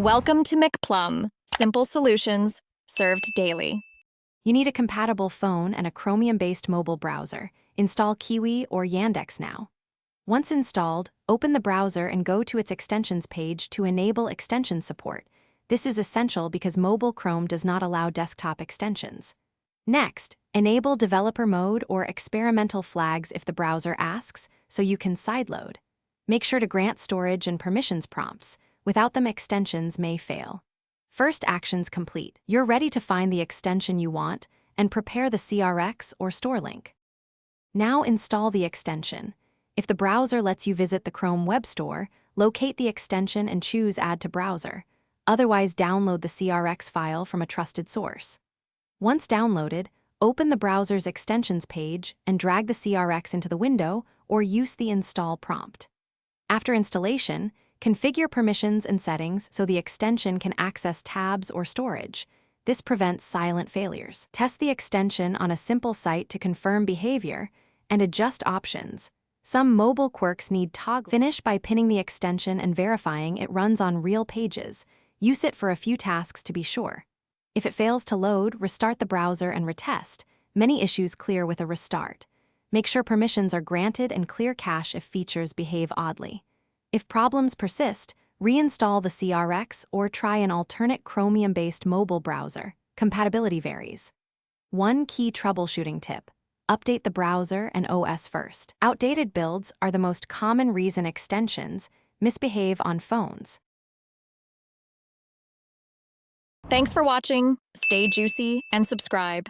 Welcome to McPlum, simple solutions served daily. You need a compatible phone and a Chromium-based mobile browser. Install Kiwi or Yandex now. Once installed, open the browser and go to its extensions page to enable extension support. This is essential because mobile Chrome does not allow desktop extensions. Next, enable developer mode or experimental flags if the browser asks, so you can sideload. Make sure to grant storage and permissions prompts. Without them, extensions may fail. First actions complete. You're ready to find the extension you want and prepare the CRX or store link. Now install the extension. If the browser lets you visit the Chrome Web Store, locate the extension and choose Add to Browser. Otherwise, download the CRX file from a trusted source. Once downloaded, open the browser's extensions page and drag the CRX into the window or use the install prompt. After installation, configure permissions and settings so the extension can access tabs or storage. This prevents silent failures. Test the extension on a simple site to confirm behavior and adjust options. Some mobile quirks need toggle. Finish by pinning the extension and verifying it runs on real pages. Use it for a few tasks to be sure. If it fails to load, restart the browser and retest. Many issues clear with a restart. Make sure permissions are granted and clear cache if features behave oddly. If problems persist, reinstall the CRX or try an alternate Chromium-based mobile browser. Compatibility varies. One key troubleshooting tip: update the browser and OS first. Outdated builds are the most common reason extensions misbehave on phones. Thanks for watching. Stay juicy and subscribe.